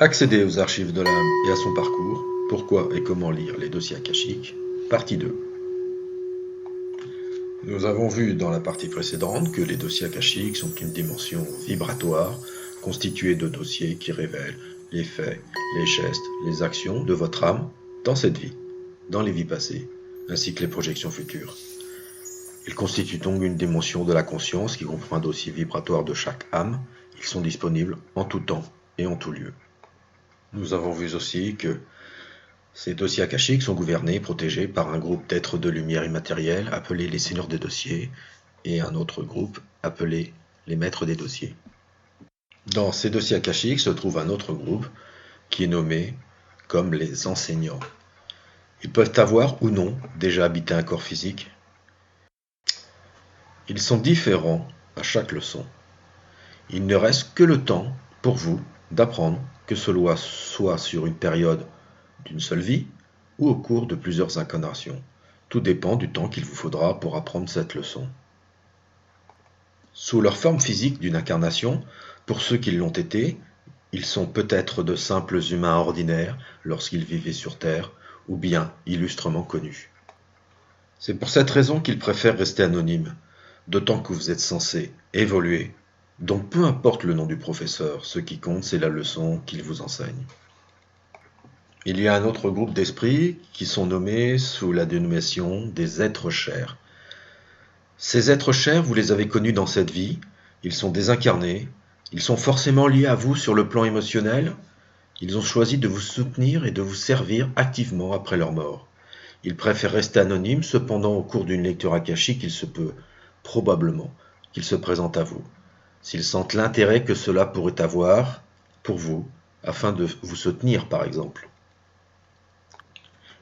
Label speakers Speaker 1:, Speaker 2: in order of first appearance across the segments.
Speaker 1: Accéder aux archives de l'âme et à son parcours, pourquoi et comment lire les dossiers akashiques, partie 2. Nous avons vu dans la partie précédente que les dossiers akashiques sont une dimension vibratoire constituée de dossiers qui révèlent les faits, les gestes, les actions de votre âme dans cette vie, dans les vies passées, ainsi que les projections futures. Ils constituent donc une dimension de la conscience qui comprend un dossier vibratoire de chaque âme. Ils sont disponibles en tout temps et en tout lieu. Nous avons vu aussi que ces dossiers akashiques sont gouvernés et protégés par un groupe d'êtres de lumière immatériels appelés les seigneurs des dossiers et un autre groupe appelé les maîtres des dossiers. Dans ces dossiers akashiques se trouve un autre groupe qui est nommé comme les enseignants. Ils peuvent avoir ou non déjà habité un corps physique. Ils sont différents à chaque leçon. Il ne reste que le temps pour vous d'apprendre, que cela soit sur une période d'une seule vie ou au cours de plusieurs incarnations. Tout dépend du temps qu'il vous faudra pour apprendre cette leçon. Sous leur forme physique d'une incarnation, pour ceux qui l'ont été, ils sont peut-être de simples humains ordinaires lorsqu'ils vivaient sur Terre, ou bien illustrement connus. C'est pour cette raison qu'ils préfèrent rester anonymes, d'autant que vous êtes censés évoluer. Donc peu importe le nom du professeur, ce qui compte c'est la leçon qu'il vous enseigne. Il y a un autre groupe d'esprits qui sont nommés sous la dénomination des êtres chers. Ces êtres chers, vous les avez connus dans cette vie, ils sont désincarnés, ils sont forcément liés à vous sur le plan émotionnel, ils ont choisi de vous soutenir et de vous servir activement après leur mort. Ils préfèrent rester anonymes, cependant au cours d'une lecture akashique, il se peut probablement qu'ils se présentent à vous, s'ils sentent l'intérêt que cela pourrait avoir pour vous, afin de vous soutenir par exemple.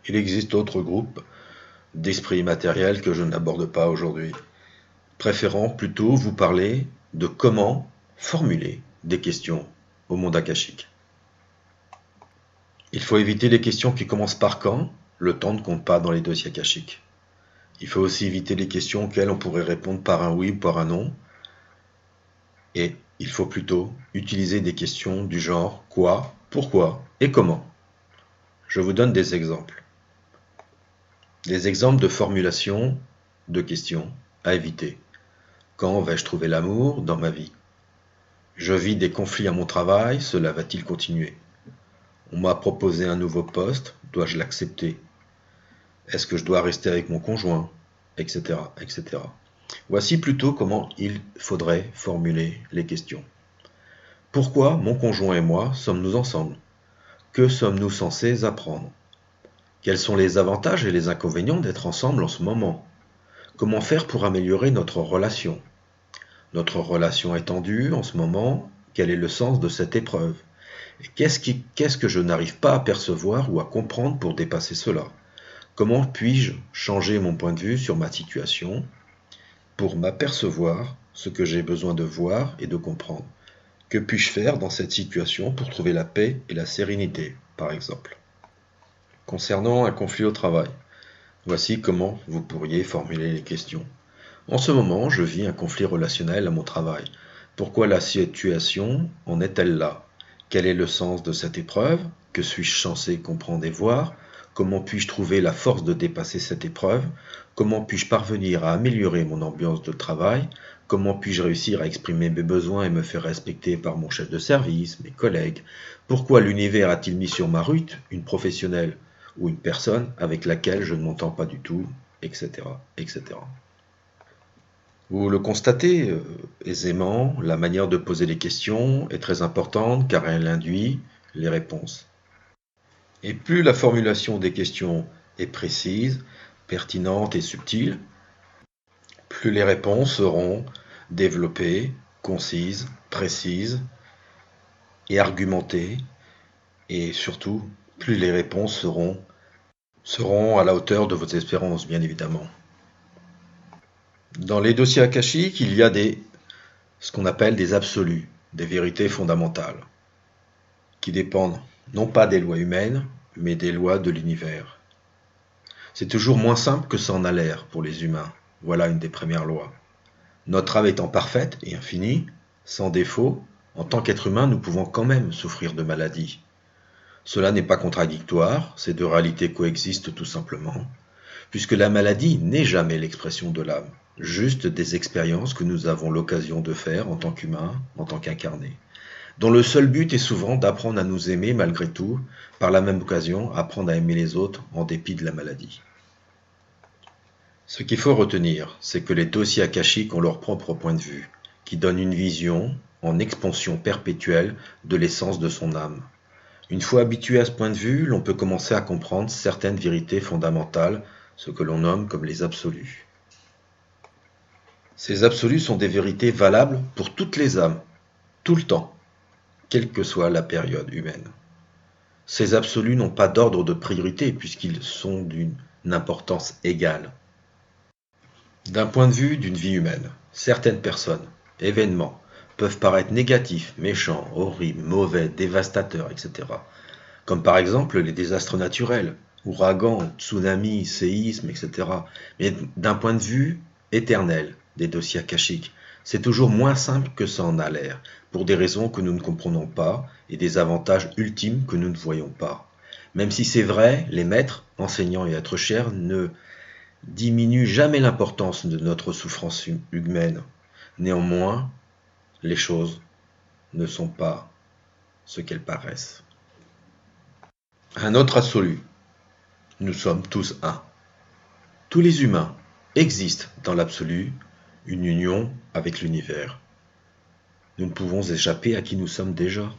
Speaker 1: Il existe d'autres groupes d'esprits immatériels que je n'aborde pas aujourd'hui, préférant plutôt vous parler de comment formuler des questions au monde akashique. Il faut éviter les questions qui commencent par quand, le temps ne compte pas dans les dossiers akashiques. Il faut aussi éviter les questions auxquelles on pourrait répondre par un oui ou par un non. Et il faut plutôt utiliser des questions du genre quoi, pourquoi et comment. Je vous donne des exemples. Des exemples de formulation de questions à éviter. Quand vais-je trouver l'amour dans ma vie? Je vis des conflits à mon travail, cela va-t-il continuer? On m'a proposé un nouveau poste, dois-je l'accepter? Est-ce que je dois rester avec mon conjoint? Etc. etc. Voici plutôt comment il faudrait formuler les questions. Pourquoi mon conjoint et moi sommes-nous ensemble? Que sommes-nous censés apprendre? Quels sont les avantages et les inconvénients d'être ensemble en ce moment? Comment faire pour améliorer notre relation? Notre relation est tendue en ce moment, quel est le sens de cette épreuve? Et qu'est-ce que je n'arrive pas à percevoir ou à comprendre pour dépasser cela? Comment puis-je changer mon point de vue sur ma situation pour m'apercevoir ce que j'ai besoin de voir et de comprendre? Que puis-je faire dans cette situation pour trouver la paix et la sérénité, par exemple? Concernant un conflit au travail, voici comment vous pourriez formuler les questions. En ce moment, je vis un conflit relationnel à mon travail. Pourquoi la situation en est-elle là? Quel est le sens de cette épreuve? Que suis-je censé comprendre et voir? Comment puis-je trouver la force de dépasser cette épreuve? Comment puis-je parvenir à améliorer mon ambiance de travail? Comment puis-je réussir à exprimer mes besoins et me faire respecter par mon chef de service, mes collègues? Pourquoi l'univers a-t-il mis sur ma route une professionnelle ou une personne avec laquelle je ne m'entends pas du tout, etc., etc. Vous le constatez aisément, la manière de poser les questions est très importante car elle induit les réponses. Et plus la formulation des questions est précise, pertinente et subtile, plus les réponses seront développées, concises, précises et argumentées, et surtout, plus les réponses seront à la hauteur de vos espérances, bien évidemment. Dans les dossiers akashiques, il y a ce qu'on appelle des absolus, des vérités fondamentales, qui dépendent non pas des lois humaines, mais des lois de l'univers. C'est toujours moins simple que ça en a l'air pour les humains. Voilà une des premières lois. Notre âme étant parfaite et infinie, sans défaut, en tant qu'être humain, nous pouvons quand même souffrir de maladies, Cela n'est pas contradictoire, ces deux réalités coexistent tout simplement, puisque la maladie n'est jamais l'expression de l'âme, juste des expériences que nous avons l'occasion de faire en tant qu'humains, en tant qu'incarnés, dont le seul but est souvent d'apprendre à nous aimer malgré tout, par la même occasion apprendre à aimer les autres en dépit de la maladie. Ce qu'il faut retenir, c'est que les dossiers akashiques ont leur propre point de vue, qui donne une vision, en expansion perpétuelle, de l'essence de son âme. Une fois habitué à ce point de vue, l'on peut commencer à comprendre certaines vérités fondamentales, ce que l'on nomme comme les absolus. Ces absolus sont des vérités valables pour toutes les âmes, tout le temps, quelle que soit la période humaine. Ces absolus n'ont pas d'ordre de priorité puisqu'ils sont d'une importance égale. D'un point de vue d'une vie humaine, certaines personnes, événements, peuvent paraître négatifs, méchants, horribles, mauvais, dévastateurs, etc. Comme par exemple les désastres naturels, ouragans, tsunamis, séismes, etc. Mais d'un point de vue éternel des dossiers akashiques, c'est toujours moins simple que ça en a l'air, pour des raisons que nous ne comprenons pas et des avantages ultimes que nous ne voyons pas. Même si c'est vrai, les maîtres, enseignants et êtres chers ne diminuent jamais l'importance de notre souffrance humaine. Néanmoins, les choses ne sont pas ce qu'elles paraissent. Un autre absolu. Nous sommes tous un. Tous les humains existent dans l'absolu, une union avec l'univers. Nous ne pouvons échapper à qui nous sommes déjà.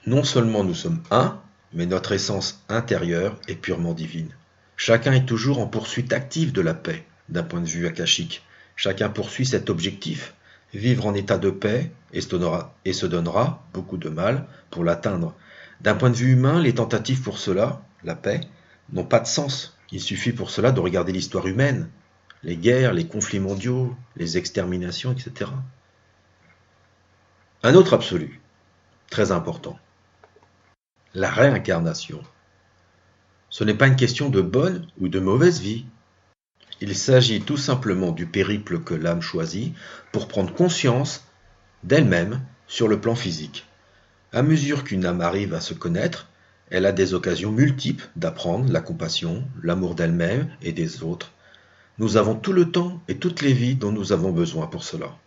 Speaker 1: Non seulement nous sommes un, mais notre essence intérieure est purement divine. Chacun est toujours en poursuite active de la paix, d'un point de vue akashique. Chacun poursuit cet objectif, vivre en état de paix, et se donnera beaucoup de mal pour l'atteindre. D'un point de vue humain, les tentatives pour cela, la paix, n'ont pas de sens. Il suffit pour cela de regarder l'histoire humaine, les guerres, les conflits mondiaux, les exterminations, etc. Un autre absolu, très important, la réincarnation. Ce n'est pas une question de bonne ou de mauvaise vie. Il s'agit tout simplement du périple que l'âme choisit pour prendre conscience d'elle-même sur le plan physique. À mesure qu'une âme arrive à se connaître, elle a des occasions multiples d'apprendre la compassion, l'amour d'elle-même et des autres. Nous avons tout le temps et toutes les vies dont nous avons besoin pour cela.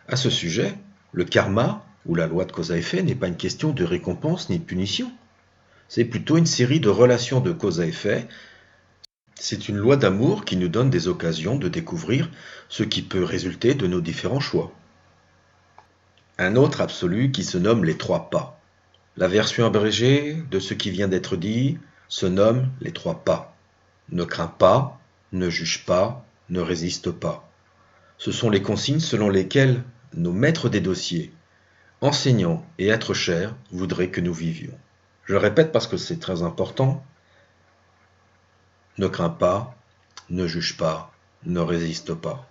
Speaker 1: À ce sujet, le karma, ou la loi de cause à effet, n'est pas une question de récompense ni de punition. C'est plutôt une série de relations de cause à effet. C'est une loi d'amour qui nous donne des occasions de découvrir ce qui peut résulter de nos différents choix. Un autre absolu qui se nomme les trois pas. La version abrégée de ce qui vient d'être dit se nomme les trois pas. Ne crains pas, ne juge pas, ne résiste pas. Ce sont les consignes selon lesquelles nos maîtres des dossiers, enseignants et êtres chers voudraient que nous vivions. Je répète parce que c'est très important. Ne crains pas, ne juge pas, ne résiste pas.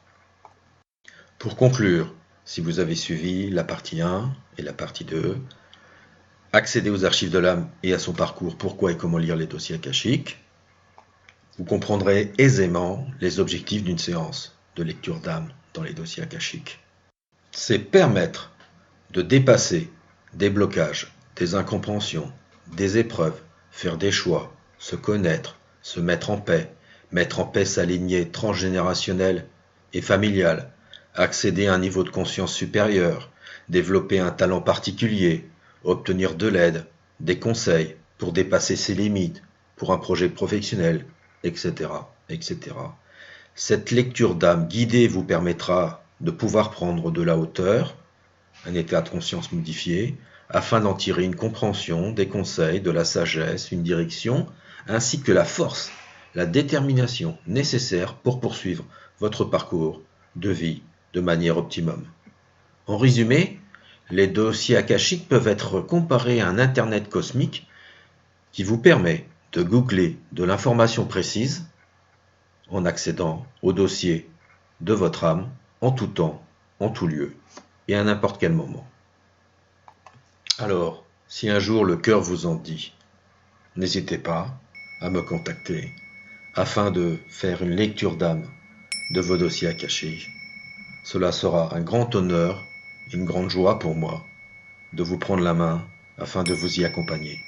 Speaker 1: Pour conclure, si vous avez suivi la partie 1 et la partie 2, accédez aux archives de l'âme et à son parcours, pourquoi et comment lire les dossiers akashiques, vous comprendrez aisément les objectifs d'une séance de lecture d'âme dans les dossiers akashiques. C'est permettre de dépasser des blocages, des incompréhensions, des épreuves, faire des choix, se connaître, se mettre en paix sa lignée transgénérationnelle et familiale, accéder à un niveau de conscience supérieur, développer un talent particulier, obtenir de l'aide, des conseils pour dépasser ses limites, pour un projet professionnel, etc., etc. Cette lecture d'âme guidée vous permettra de pouvoir prendre de la hauteur, un état de conscience modifié, afin d'en tirer une compréhension, des conseils, de la sagesse, une direction, ainsi que la force, la détermination nécessaire pour poursuivre votre parcours de vie de manière optimum. En résumé, les dossiers akashiques peuvent être comparés à un Internet cosmique qui vous permet de googler de l'information précise en accédant au dossier de votre âme en tout temps, en tout lieu et à n'importe quel moment. Alors, si un jour le cœur vous en dit, n'hésitez pas à me contacter afin de faire une lecture d'âme de vos dossiers akashiques. Cela sera un grand honneur une grande joie pour moi de vous prendre la main afin de vous y accompagner.